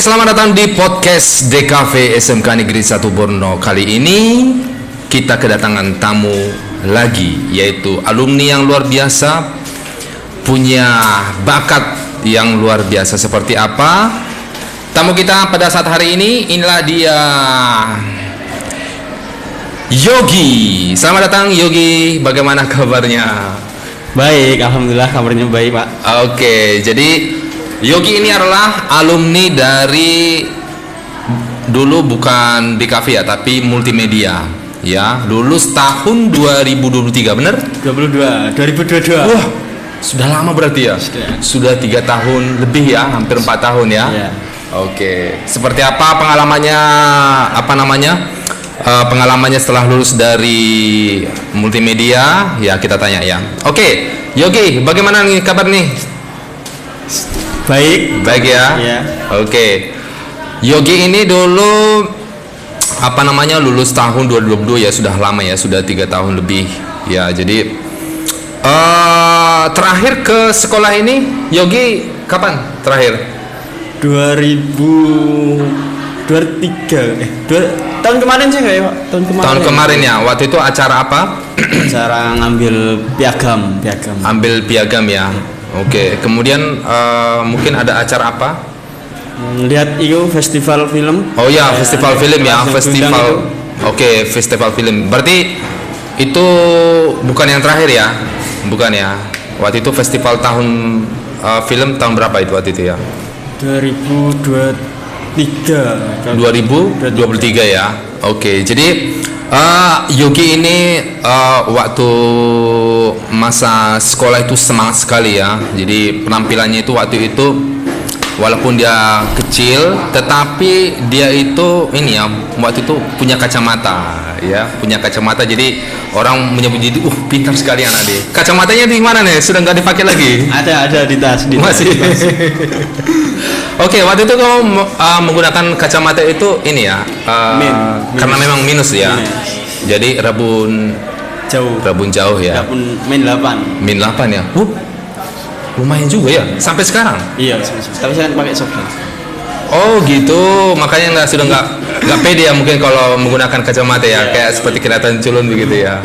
Selamat datang di podcast DKV SMK Negeri 1 Borno. Kali ini kita kedatangan tamu lagi, yaitu alumni yang luar biasa, punya bakat yang luar biasa. Seperti apa tamu kita pada saat hari ini? Inilah dia, Yogi. Selamat datang Yogi, bagaimana kabarnya? Baik, alhamdulillah kabarnya baik, Pak. Oke, jadi Yogi ini adalah alumni dari, dulu bukan DKV ya, tapi multimedia ya, lulus tahun 2023, bener? 2022. Wah, sudah lama berarti ya? Sudah 3 tahun lebih ya, hampir 4 tahun ya? Iya. Oke, seperti apa pengalamannya, pengalamannya setelah lulus dari multimedia, ya kita tanya ya. Oke, Yogi, bagaimana nih kabar nih? Baik ya. Iya. Oke. Yogi ini dulu lulus tahun 2022 ya, sudah lama ya, sudah 3 tahun lebih ya. Jadi terakhir ke sekolah ini Yogi kapan terakhir? 2023 tahun kemarin sih nggak ya, Pak? Tahun kemarin ya. Waktu itu acara apa? Acara ngambil piagam. Ambil piagam ya. Oke, kemudian mungkin ada acara apa? Lihat itu festival film. Oh ya, festival film ya, festival. Oke, festival film. Berarti itu bukan yang terakhir ya? Bukan ya. Waktu itu festival tahun film tahun berapa itu waktu itu ya? 2023 ya. Oke, jadi Yogi ini waktu masa sekolah itu semangat sekali ya. Jadi penampilannya itu waktu itu, walaupun dia kecil, tetapi dia itu ini ya, waktu itu punya kacamata ya, punya kacamata. Jadi orang menyebut jadi pintar sekali anak dia. Kacamatanya di mana nih? Sudah nggak dipakai lagi? Ada di tas. Masih. Oke, waktu itu kamu menggunakan kacamata itu ini ya, karena memang minus ya. Jadi rabun jauh ya. Rabun min 8 ya. Lumayan juga ya sampai sekarang. Iya, tapi saya pakai softshell. Oh gitu, makanya sudah nggak pede ya mungkin kalau menggunakan kacamata ya, kayak seperti kelihatan culun begitu ya.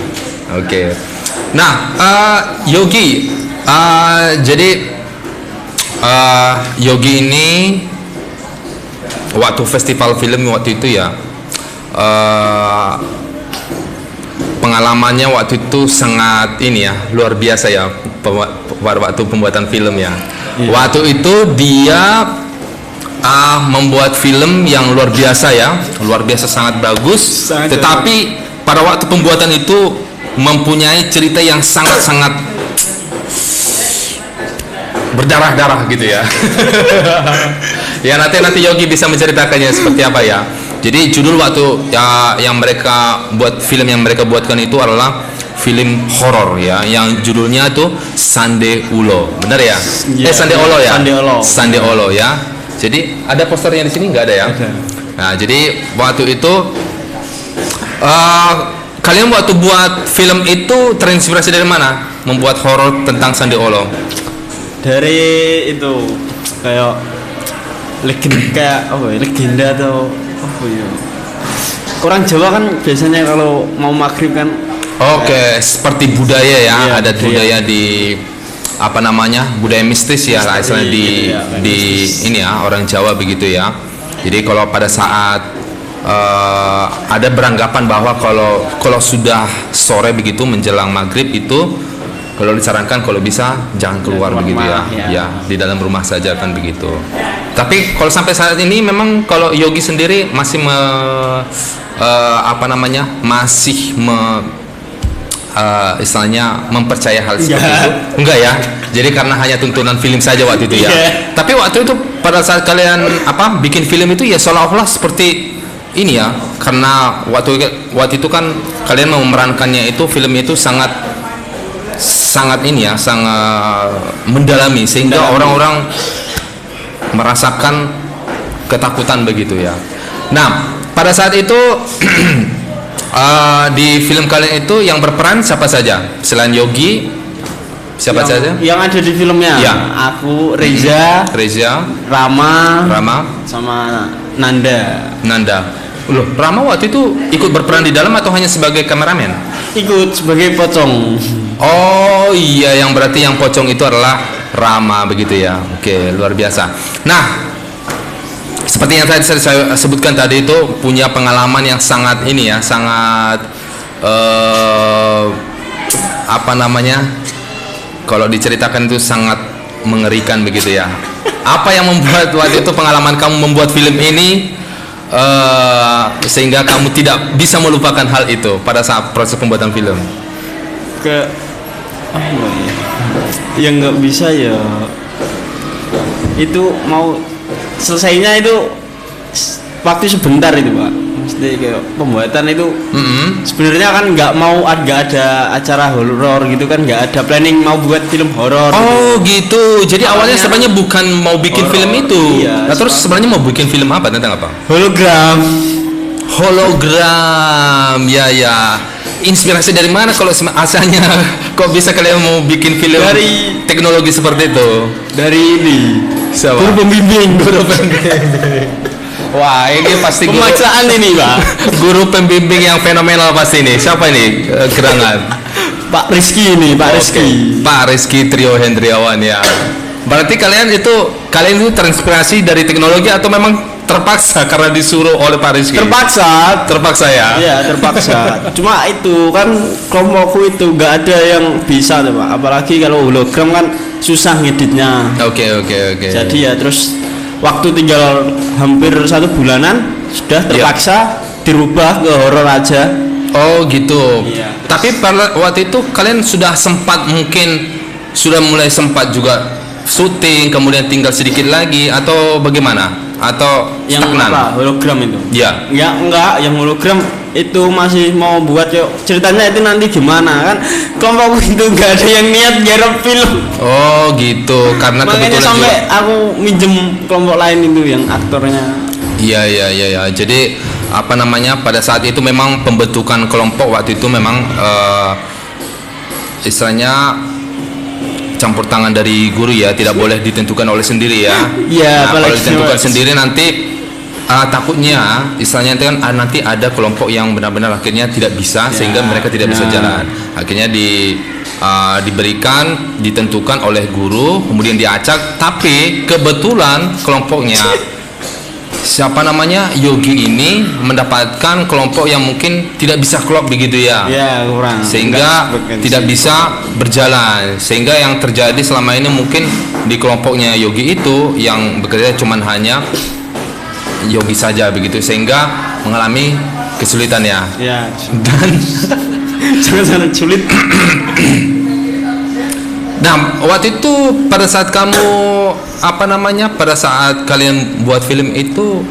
Oke. Nah, Yogi, jadi Yogi ini waktu festival film waktu itu ya, pengalamannya waktu itu sangat ini ya, luar biasa ya, pada waktu pembuatan film ya. Iya. Waktu itu dia membuat film yang luar biasa ya, luar biasa, sangat bagus. Tetapi pada waktu pembuatan itu mempunyai cerita yang sangat-sangat berdarah-darah gitu ya. Ya nanti Yogi bisa menceritakannya seperti apa ya. Jadi judul waktu ya, yang mereka buat, film yang mereka buatkan itu adalah film horor ya, yang judulnya tuh Sande Ulo, benar ya? Yeah, Sande Olo ya. Sande Olo Ya. Jadi ada posternya di sini, nggak ada ya? Ada. Nah jadi waktu itu kalian waktu buat film itu terinspirasi dari mana? Membuat horor tentang Sande Olo? Dari itu kayak legenda atau apa ya, orang Jawa kan biasanya kalau mau maghrib kan. Oke, seperti budaya ya, iya, ada budaya di budaya mistis ya, istilahnya di ini ya, orang Jawa begitu ya. Jadi kalau pada saat ada beranggapan bahwa kalau sudah sore begitu menjelang maghrib itu, kalau disarankan kalau bisa jangan keluar begitu ya. Ya, di dalam rumah saja kan begitu. Tapi kalau sampai saat ini memang kalau Yogi sendiri masih istilahnya mempercaya hal seperti itu? Enggak ya. Jadi karena hanya tuntunan film saja waktu itu ya. Tapi waktu itu pada saat kalian bikin film itu ya seolah-olah seperti ini ya, karena waktu itu kan kalian mau memerankannya itu, film itu sangat ini ya, sangat mendalami sehingga orang-orang merasakan ketakutan begitu ya. Nah, pada saat itu di film kalian itu yang berperan siapa saja selain Yogi? Siapa saja? Yang ada di filmnya. Ya. Aku, Reza, Rama, sama Nanda. Loh, Rama waktu itu ikut berperan di dalam atau hanya sebagai kameramen? Ikut sebagai pocong. Oh iya, yang berarti yang pocong itu adalah Rama begitu ya. Oke, luar biasa. Nah, seperti yang tadi saya sebutkan tadi itu punya pengalaman yang sangat ini ya, sangat apa namanya? Kalau diceritakan itu sangat mengerikan begitu ya. Apa yang membuat waktu itu pengalaman kamu membuat film ini sehingga kamu tidak bisa melupakan hal itu pada saat proses pembuatan film? Yang nggak bisa ya itu mau selesainya itu waktu sebentar itu Pak. Mesti kayak pembuatan itu sebenarnya kan nggak ada acara horor gitu kan, nggak ada planning mau buat film horor. Oh gitu. Jadi awalnya sebenarnya bukan mau bikin film itu. Iya, nah terus sebenarnya mau bikin film apa, tentang apa? Hologram. Ya. Inspirasi dari mana kalau asalnya kok bisa kalian mau bikin film dari teknologi seperti itu? Dari ini. Guru pembimbing. Wah, ini pasti pemaksaan ini Pak. Guru pembimbing yang fenomenal pasti ini. Siapa ini? Gerangan. Pak Rizky ini, Pak Rizky. Pak Rizky Trio Hendriawan ya. Berarti kalian itu terinspirasi dari teknologi atau memang terpaksa karena disuruh oleh Pak Rizky? Terpaksa ya. Iya, terpaksa. Cuma itu kan kelompokku itu nggak ada yang bisa tuh Pak. Apalagi kalau hologram kan susah ngeditnya. Oke. Jadi ya terus waktu tinggal hampir 1 bulanan sudah terpaksa dirubah ke horor aja. Oh gitu. Iya. Tapi pada waktu itu kalian sudah mulai sempat juga syuting, kemudian tinggal sedikit lagi atau bagaimana? Atau yang stagnan? Apa? Hologram itu? Ya. Ya enggak, yang hologram itu masih mau buat yuk. Ceritanya itu nanti gimana kan? Kelompokku itu enggak ada yang niat garap film. Oh gitu, karena makanya kebetulan sampai juga aku minjem kelompok lain itu yang aktornya. Iya. Jadi apa namanya, pada saat itu memang pembentukan kelompok waktu itu memang istilahnya campur tangan dari guru ya, tidak boleh ditentukan oleh sendiri ya. Iya, kalau ditentukan sendiri nanti takutnya istilahnya itu kan nanti ada kelompok yang benar-benar akhirnya tidak bisa sehingga mereka tidak bisa jalan. Akhirnya diberikan, ditentukan oleh guru, kemudian diacak. Tapi kebetulan kelompoknya siapa namanya Yogi ini mendapatkan kelompok yang mungkin tidak bisa klop begitu ya. Ya, kurang. Sehingga tidak bisa berjalan. Sehingga yang terjadi selama ini mungkin di kelompoknya Yogi itu yang bekerja cuman hanya Yogi saja begitu, sehingga mengalami kesulitan ya. Ya. Dan sangat sulit. Nah, waktu itu pada saat pada saat kalian buat film itu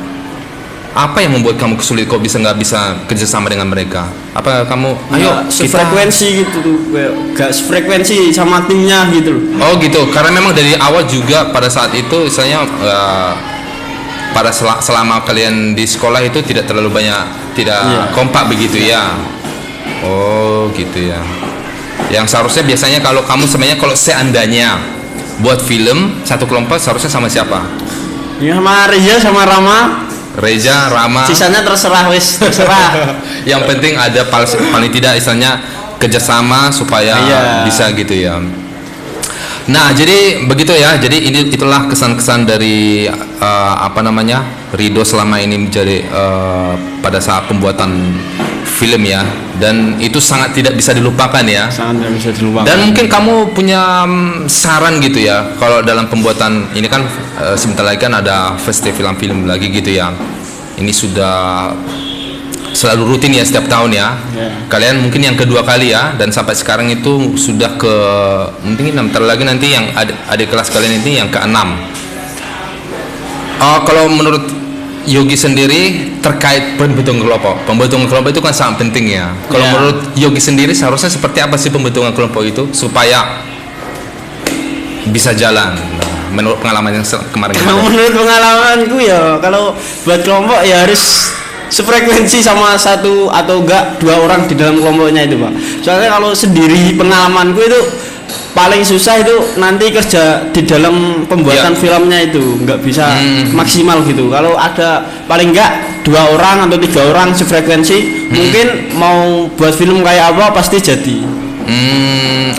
apa yang membuat kamu kesulitan, kok nggak bisa kerjasama dengan mereka? Apa kamu sefrekuensi gitu tuh, gak sefrekuensi sama timnya gitu. Oh gitu, karena memang dari awal juga pada saat itu misalnya selama kalian di sekolah itu tidak terlalu banyak, kompak begitu ya. Oh gitu ya. Yang seharusnya biasanya kalau kamu sebenarnya kalau seandainya buat film satu kelompok seharusnya sama siapa? Ya sama Reza, Rama. Sisanya terserah. Yang penting ada paling tidak istilahnya kerjasama supaya bisa gitu ya. Nah jadi begitu ya. Jadi itulah kesan-kesan dari Rido selama ini menjadi pada saat pembuatan film ya, dan itu sangat tidak bisa dilupakan ya. Sangat tidak bisa dilupakan. Dan mungkin kamu punya saran gitu ya, kalau dalam pembuatan ini kan sebentar lagi kan ada festival film lagi gitu ya. Ini sudah selalu rutin ya setiap tahun ya. Kalian mungkin yang kedua kali ya, dan sampai sekarang itu sudah mungkin bentar lagi nanti yang adik kelas kalian ini yang ke-6. Kalau menurut Yogi sendiri terkait pembentukan kelompok itu kan sangat penting ya. Kalau menurut Yogi sendiri seharusnya seperti apa sih pembentukan kelompok itu supaya bisa jalan? Menurut pengalaman yang kemarin. Menurut pengalamanku ya, kalau buat kelompok ya harus sefrekuensi sama satu atau enggak 2 orang di dalam kelompoknya itu Pak. Soalnya kalau sendiri pengalamanku itu paling susah itu nanti kerja di dalam pembuatan Ya. filmnya itu nggak bisa maksimal gitu. Kalau ada paling nggak 2 orang atau 3 orang sefrekuensi, mungkin mau buat film kayak apa pasti jadi.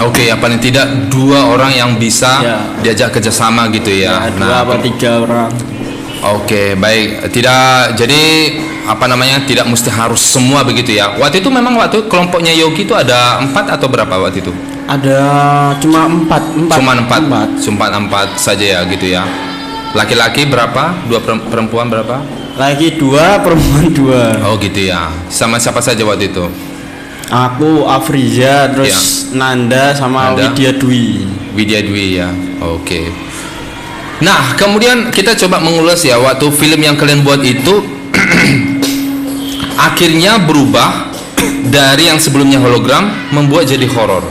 Oke, ya paling tidak 2 orang yang bisa Ya. diajak kerjasama gitu ya. Ya, 2 apa 3 orang. Oke, baik. Tidak, jadi apa namanya? Tidak mesti harus semua begitu ya. Waktu itu memang waktu kelompoknya Yogi itu ada 4 atau berapa waktu itu? Ada cuma 4. Cuma 4 saja ya gitu ya. Laki-laki berapa? 2 perempuan berapa? Lagi 2, perempuan 2. Oh gitu ya. Sama siapa saja waktu itu? Aku, Afriza, terus Nanda sama Nanda. Widya Dwi. Widya Dwi ya. Oke. Nah, kemudian kita coba mengulas ya waktu film yang kalian buat itu akhirnya berubah dari yang sebelumnya hologram membuat jadi horor.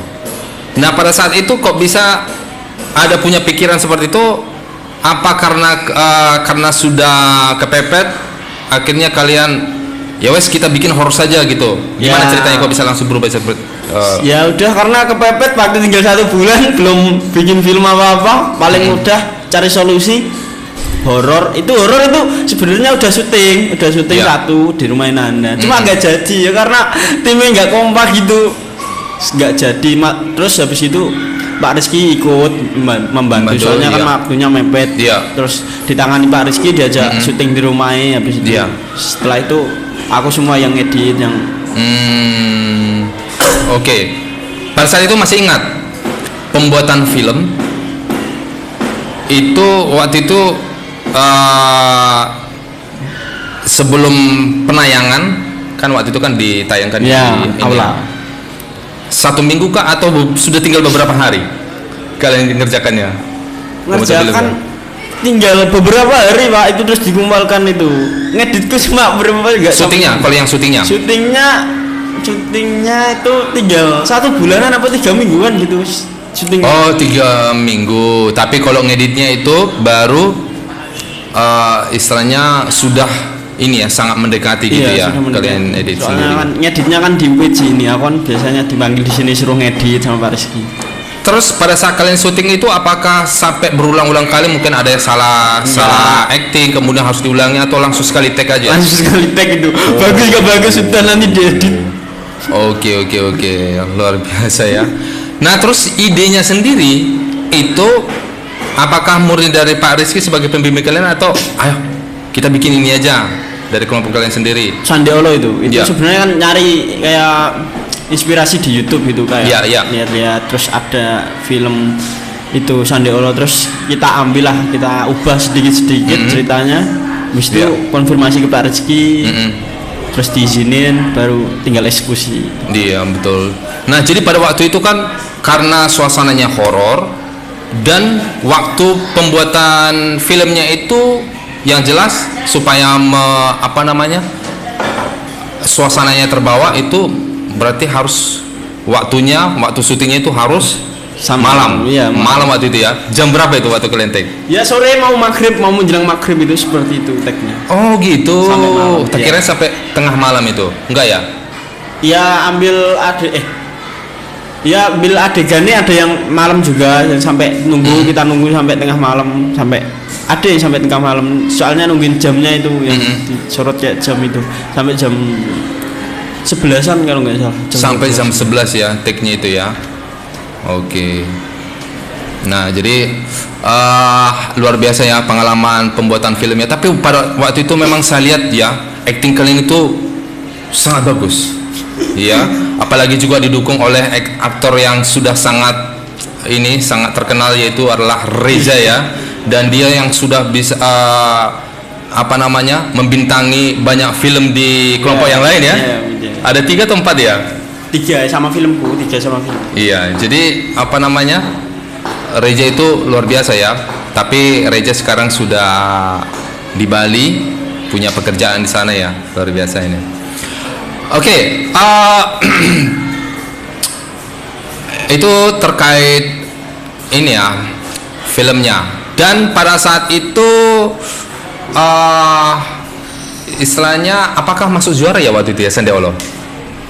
Nah, pada saat itu kok bisa ada punya pikiran seperti itu? Apa karena sudah kepepet akhirnya kalian ya wes kita bikin horor saja gitu. Gimana Ya. ceritanya kok bisa langsung berubah seperti Ya udah, karena kepepet waktu tinggal 1 bulan belum bikin film apa-apa, paling mudah cari solusi horor. Itu sebenarnya udah syuting Ya. 1 di rumah Nanda. Cuma nggak jadi ya karena timnya nggak kompak gitu. Nggak jadi. Terus habis itu Pak Rizky ikut membantu, soalnya kan iya. waktunya mepet. Iya. Terus ditangani Pak Rizky, diajak syuting di rumahnya. Habis itu Iya. setelah itu aku semua yang edit, yang Oke. Pada saat itu masih ingat pembuatan film itu waktu itu sebelum penayangan kan waktu itu kan ditayangkan ya di ini aula. 1 minggu kah atau sudah tinggal beberapa hari kalian ngerjakannya? Pembuatan Ngerjakan filmnya? tinggal beberapa hari Pak, itu terus dikumpulkan itu. Ngeditku cuma berapa enggak Syutingnya, kalau yang syutingnya? Syutingnya itu tinggal 1 bulanan apa 3 mingguan gitu syuting. Oh, 3 minggu. Tapi kalau ngeditnya itu baru istilahnya sudah ini ya sangat mendekati gitu ya sudah mendekati. kalian edit Soalnya sendiri. kan ngeditnya kan di Wid sini, aku kan biasanya dipanggil di sini suruh ngedit sama Pak Rizky. Terus pada saat kalian syuting itu apakah sampai berulang-ulang kali mungkin ada yang salah acting kemudian harus diulangi atau langsung sekali take aja? Langsung sekali tag itu. Bagus gak bagus sudah nanti diedit. Oke, luar biasa ya. Nah, terus idenya sendiri itu apakah murni dari Pak Rizky sebagai pembimbing kalian atau ayo kita bikin ini aja dari kelompok kalian sendiri? Sandeolo itu Ya. sebenarnya kan nyari kayak inspirasi di YouTube gitu, kayak Ya. lihat-lihat terus ada film itu Sandeolo, terus kita ambil lah, kita ubah sedikit-sedikit ceritanya. Habis itu Ya. konfirmasi ke Pak Rizky, terus diizinin baru tinggal eksekusi. Iya, betul. Nah, jadi pada waktu itu kan karena suasananya horor dan waktu pembuatan filmnya itu yang jelas supaya suasananya terbawa itu berarti harus waktu syutingnya itu harus malam. Iya, Malam waktu itu ya. Jam berapa itu waktu kalian take? Ya sore mau menjelang maghrib itu seperti itu tagnya. Oh gitu. Sampai malam, Tak kira sampai tengah malam itu. Enggak ya? Ya ambil adegannya ada yang malam juga, yang sampai kita nunggu sampai tengah malam, sampai ada yang sampai tengah malam, soalnya nungguin jamnya itu yang disorot kayak jam itu sampai jam 11-an kalau nggak salah. Sampai jam 11 ya take-nya itu ya. Oke. Nah, jadi luar biasa ya pengalaman pembuatan filmnya. Tapi pada waktu itu memang saya lihat ya acting kalian itu sangat bagus. Iya, apalagi juga didukung oleh aktor yang sudah sangat terkenal, yaitu adalah Reza ya. Dan dia yang sudah bisa membintangi banyak film di kelompok yang lain ya. Ada 3 atau 4 ya? 3 sama filmku. Iya, jadi Reza itu luar biasa ya. Tapi Reza sekarang sudah di Bali, punya pekerjaan di sana ya, luar biasa ini. Oke, itu terkait ini ya filmnya. Dan pada saat itu istilahnya apakah masuk juara ya waktu itu ya Sandeolo?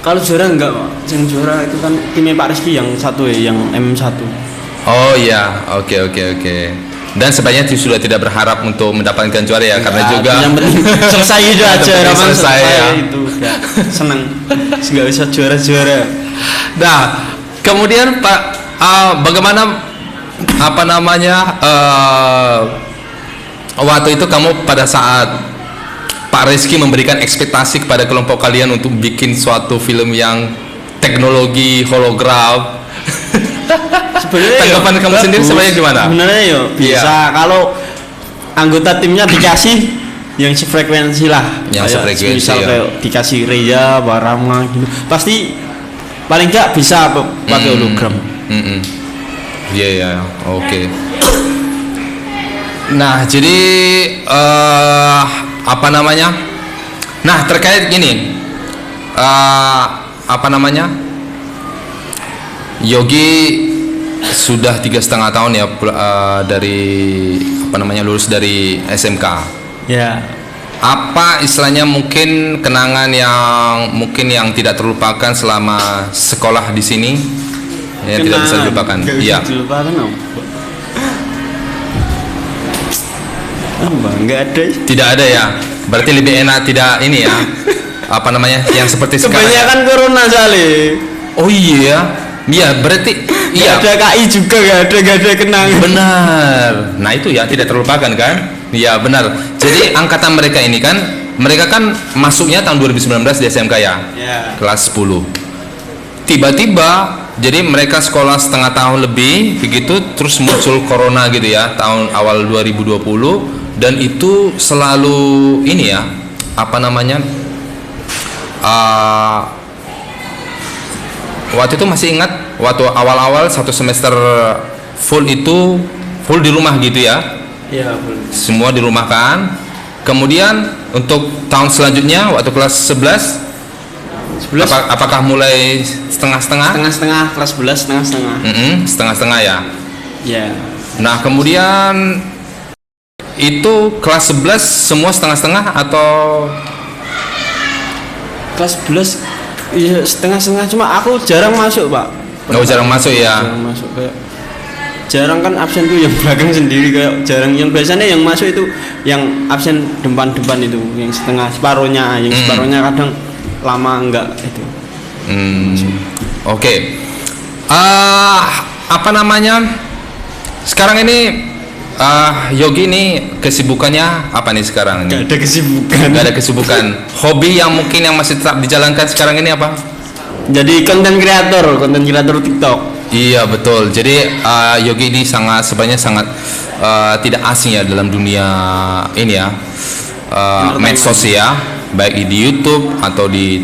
Kalau juara enggak, Pak. Yang juara itu kan timnya Pak Rizky yang satu ya, yang M1. Oh iya, oke. Dan sebenarnya sudah tidak berharap untuk mendapatkan juara ya, karena juga yang penting selesai itu aja, yang penting selesai ya. Itu udah seneng, nggak usah juara. Nah, kemudian Pak, bagaimana apa namanya waktu itu kamu pada saat Pak Rizky memberikan ekspektasi kepada kelompok kalian untuk bikin suatu film yang teknologi hologram? Sebenarnya tanggapan kamu sendiri sebenarnya gimana? Sebenarnya yo bisa kalau anggota timnya dikasih yang sefrekuensi lah, yang sefrekuensi misal ya. kayak dikasih Reza, Barama gitu, pasti paling nggak bisa pakai hologram. Iya, oke. Nah, jadi apa namanya? Nah, terkait gini, apa namanya? Yogi sudah 3,5 tahun ya dari apa namanya lulus dari SMK. Ya. Apa istilahnya mungkin kenangan yang tidak terlupakan selama sekolah di sini? Ya, tidak bisa dilupakan. Iya. Nggak ada. Tidak ada ya. Berarti lebih enak tidak ini ya. Apa namanya? Yang seperti sekarang. Kebanyakan corona kali. Oh iya. Iya, berarti iya. Gak ada KI juga, gak ada kenangan. Benar. Nah, itu ya tidak terlupakan kan? Iya, benar. Jadi angkatan mereka ini kan, mereka kan masuknya tahun 2019 di SMK ya. Kelas 10. Tiba-tiba jadi mereka sekolah setengah tahun lebih begitu, terus muncul corona gitu ya, tahun awal 2020, dan itu selalu ini ya, apa namanya? Waktu itu masih ingat waktu awal-awal satu semester full di rumah gitu ya. Iya, full. Semua di rumah kan. Kemudian untuk tahun selanjutnya waktu kelas 11 apakah mulai setengah-setengah? Setengah-setengah, kelas 11 setengah-setengah. Setengah-setengah ya. Ya. Nah, kemudian itu kelas 11 semua setengah-setengah atau kelas 11 iya setengah-setengah, cuma aku jarang masuk, Pak. Jarang masuk ya. Jarang masuk, kayak jarang kan absen tuh yang belakang sendiri, kayak jarang. Yang biasanya yang masuk itu yang absen depan-depan itu, yang separuhnya, yang separuhnya kadang lama enggak itu. Oke. Apa namanya? Sekarang ini Yogi ini kesibukannya apa nih sekarang? Gak ada kesibukan. Hobi yang mungkin yang masih tetap dijalankan sekarang ini apa? Jadi konten kreator TikTok. Iya betul. Jadi Yogi ini sebenarnya sangat tidak asing ya dalam dunia ini ya, medsos ya, baik di YouTube atau di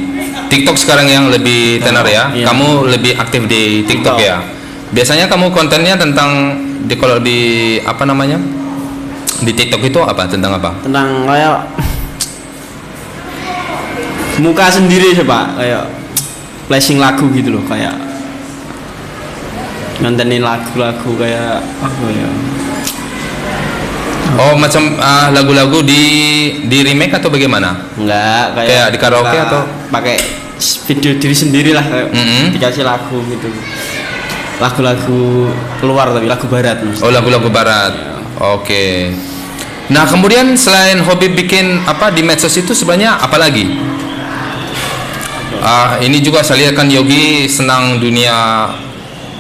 TikTok sekarang yang lebih tenar ya. Iya. Kamu lebih aktif di TikTok ya. Biasanya kamu kontennya tentang kalau di apa namanya di TikTok itu apa, tentang apa? Tentang kayak muka sendiri sih, Pak, kayak flashing lagu gitu loh, kayak nontonin lagu-lagu kayak apa ya? Oh, macam lagu-lagu di remake atau bagaimana? Enggak, kayak di karaoke atau pakai video diri sendiri lah, kayak dikasih lagu gitu. Lagu-lagu luar tapi lagu barat maksudnya. Oh, lagu-lagu barat. Oke. Nah, kemudian selain hobi bikin apa di medsos itu sebenarnya apa lagi? Ini juga saya lihat kan Yogi senang dunia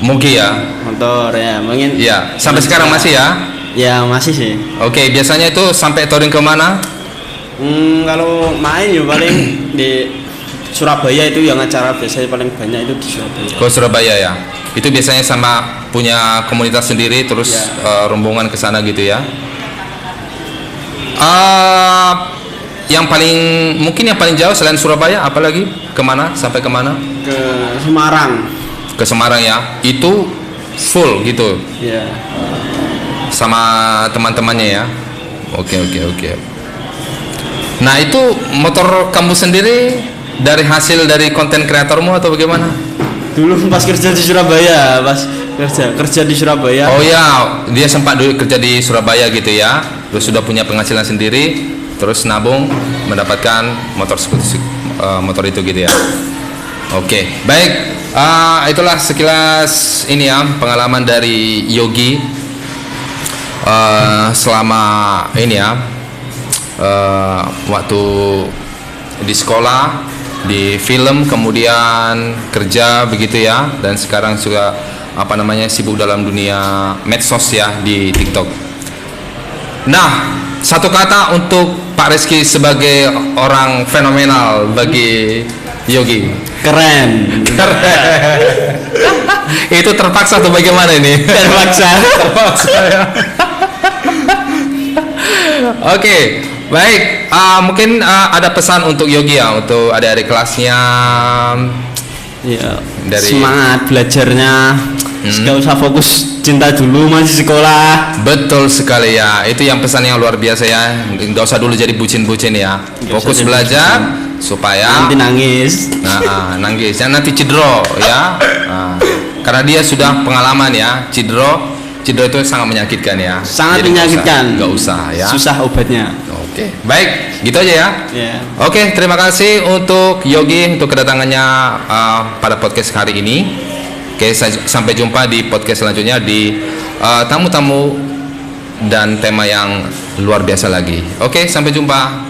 moge ya. Motor ya, mungkin. Iya, sampai sekarang masih ya? Ya, masih sih. Oke, biasanya itu sampai touring ke mana? Kalau main ya paling di Surabaya, itu yang acara biasanya paling banyak itu di Surabaya. Ke Surabaya ya. Itu biasanya sama punya komunitas sendiri terus rombongan ke sana gitu ya. Yang paling jauh selain Surabaya apalagi? Kemana? Sampai kemana? Ke Semarang. Ke Semarang ya. Itu full gitu. Iya. Sama teman-temannya ya. Oke. Nah, itu motor kamu sendiri dari hasil dari konten kreatormu atau bagaimana? Dulu pas kerja di Surabaya, kerja di Surabaya. Oh ya, dia sempat dulu kerja di Surabaya gitu ya. Terus sudah punya penghasilan sendiri, terus nabung mendapatkan motor itu gitu ya. Oke, baik. Itulah sekilas ini ya pengalaman dari Yogi selama ini ya waktu di sekolah, di film, kemudian kerja begitu ya, dan sekarang juga sibuk dalam dunia medsos ya di TikTok. Nah, satu kata untuk Pak Rizky sebagai orang fenomenal bagi Yogi. Keren. Itu terpaksa atau bagaimana ini? Terpaksa Ya. Oke, baik. Mungkin ada pesan untuk Yogi ya, untuk adik-adik kelasnya. Ya, Dari- semangat belajarnya. Gak usah fokus cinta dulu, masih sekolah. Betul sekali ya. Itu yang pesan yang luar biasa ya. Nggak usah dulu jadi bucin-bucin ya. Nggak Fokus usah jadi belajar supaya Nanti nangis. nangis. Jangan nanti cedro ya. Karena dia sudah pengalaman ya. Cedro itu sangat menyakitkan ya. Sangat Jadi menyakitkan. Nggak usah ya. Susah obatnya. Oke, baik, gitu aja ya. Ya. Oke, terima kasih untuk Yogi untuk kedatangannya pada podcast hari ini. Oke, sampai jumpa di podcast selanjutnya di tamu-tamu dan tema yang luar biasa lagi. Oke, sampai jumpa.